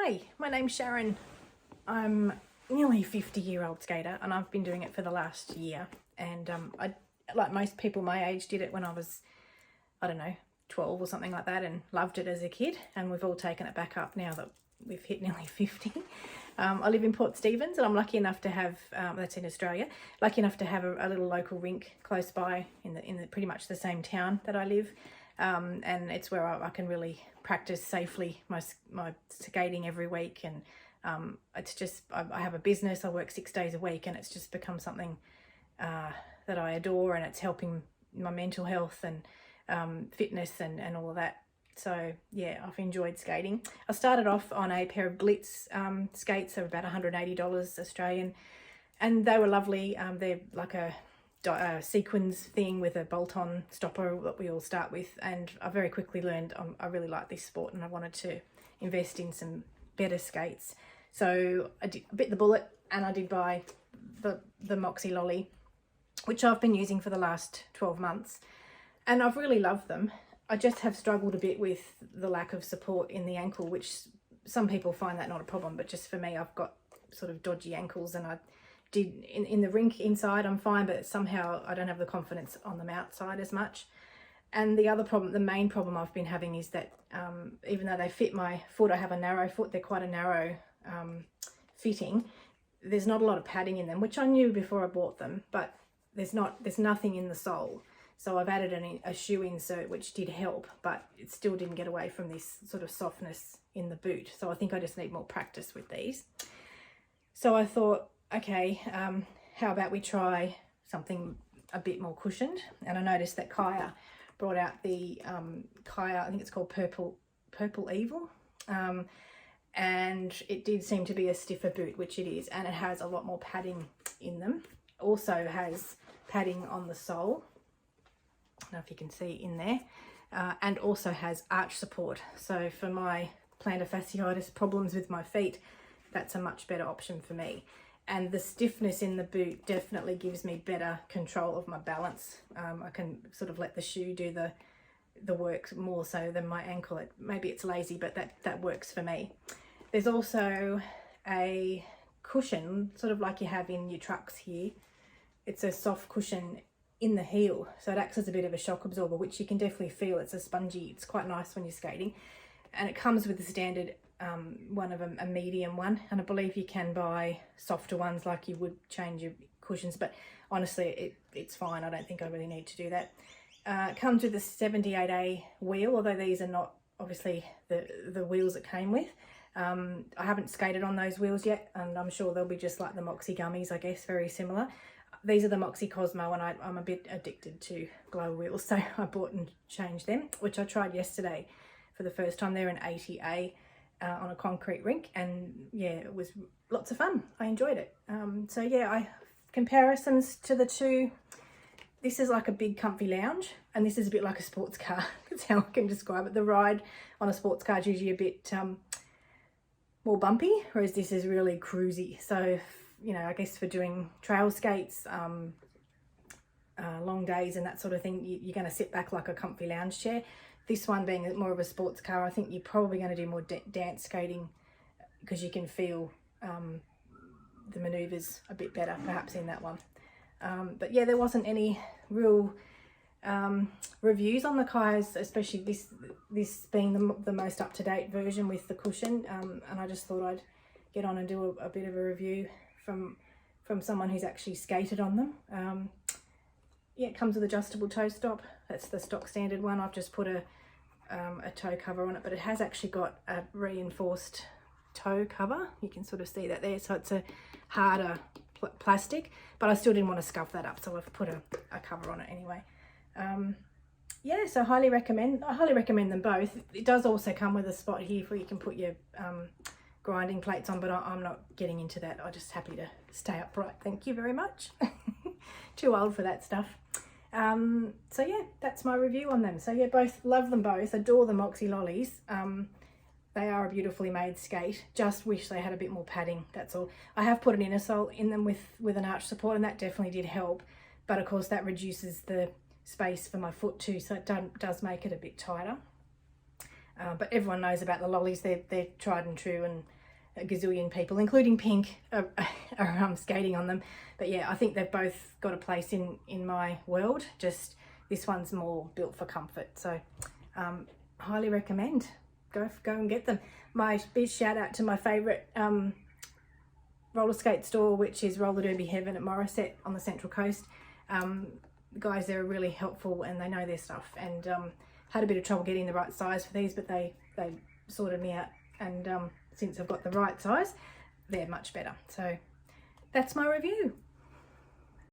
Hi, my name's Sharon. I'm nearly a 50-year-old skater and I've been doing it for the last year. And I, like most people my age, did it when I was, I don't know, 12 or something like that, and loved it as a kid. And we've all taken it back up now that we've hit nearly 50. I live in Port Stephens and I'm lucky enough to have, that's in Australia, lucky enough to have a little local rink close by in the pretty much the same town that I live. And it's where I can really practice safely my skating every week. And it's just, I have a business, I work 6 days a week, and it's just become something that I adore, and it's helping my mental health and fitness and all of that. So yeah, I've enjoyed skating. I started off on a pair of Blitz skates, so about $180 Australian, and they were lovely. They're like a sequins thing with a bolt-on stopper that we all start with, and I very quickly learned I really like this sport and I wanted to invest in some better skates. So I bit the bullet and I did buy the Moxi Lolly, which I've been using for the last 12 months, and I've really loved them. I just have struggled a bit with the lack of support in the ankle, which some people find that not a problem, but just for me, I've got sort of dodgy ankles, and I did in the rink inside I'm fine, but somehow I don't have the confidence on them outside as much. And the other problem, the main problem I've been having, is that even though they fit my foot, I have a narrow foot, they're quite a narrow fitting. There's not a lot of padding in them, which I knew before I bought them, but there's nothing in the sole. So I've added a shoe insert, which did help, but it still didn't get away from this sort of softness in the boot. So I think I just need more practice with these. So I thought, okay, how about we try something a bit more cushioned? And I noticed that Chaya brought out the Chaya, I think it's called Purple Evil, and it did seem to be a stiffer boot, which it is, and it has a lot more padding in them. Also has padding on the sole, I don't know if you can see in there, and also has arch support. So for my plantar fasciitis problems with my feet, that's a much better option for me. And the stiffness in the boot definitely gives me better control of my balance. I can sort of let the shoe do the work more so than my ankle. Maybe it's lazy, but that works for me. There's also a cushion, sort of like you have in your trucks here. It's a soft cushion in the heel, so it acts as a bit of a shock absorber, which you can definitely feel. It's a spongy, it's quite nice when you're skating, and it comes with the standard one of a medium one, and I believe you can buy softer ones like you would change your cushions, but honestly it's fine. I don't think I really need to do that. It comes with a 78A wheel, although these are not obviously the wheels it came with. I haven't skated on those wheels yet, and I'm sure they'll be just like the Moxi gummies, I guess, very similar. These are the Moxi Cosmo, and I'm a bit addicted to glow wheels, so I bought and changed them, which I tried yesterday for the first time. They're an 80A on a concrete rink, and yeah, it was lots of fun. I enjoyed it. So yeah, comparisons to the two, this is like a big comfy lounge, and this is a bit like a sports car. That's how I can describe it. The ride on a sports car is usually a bit more bumpy, whereas this is really cruisy. So you know, I guess for doing trail skates, long days and that sort of thing, you're going to sit back like a comfy lounge chair. This one being more of a sports car, I think you're probably going to do more dance skating, because you can feel the maneuvers a bit better perhaps in that one. But yeah, there wasn't any real reviews on the Chayas, especially this being the most up-to-date version with the cushion, and I just thought I'd get on and do a bit of a review from someone who's actually skated on them. Yeah, it comes with adjustable toe stop. That's the stock standard one. I've just put a toe cover on it, but it has actually got a reinforced toe cover. You can sort of see that there. So it's a harder plastic, but I still didn't want to scuff that up, so I've put a cover on it anyway. Yeah, so I highly recommend them both. It does also come with a spot here where you can put your grinding plates on, but I'm not getting into that. I'm just happy to stay upright. Thank you very much. Too old for that stuff. So yeah, that's my review on them. So yeah, love them both, adore the Moxi Lollies. They are a beautifully made skate. Just wish they had a bit more padding, that's all. I have put an inner sole in them with an arch support, and that definitely did help, but of course that reduces the space for my foot too, so it does make it a bit tighter. But everyone knows about the lollies. They're tried and true, and a gazillion people, including Pink, are skating on them. But yeah, I think they've both got a place in my world. Just this one's more built for comfort. So highly recommend. Go and get them. My big shout out to my favourite roller skate store, which is Roller Derby Heaven at Morisset on the Central Coast. The guys there are really helpful and they know their stuff, and had a bit of trouble getting the right size for these, but they sorted me out, and since I've got the right size, they're much better. So that's my review.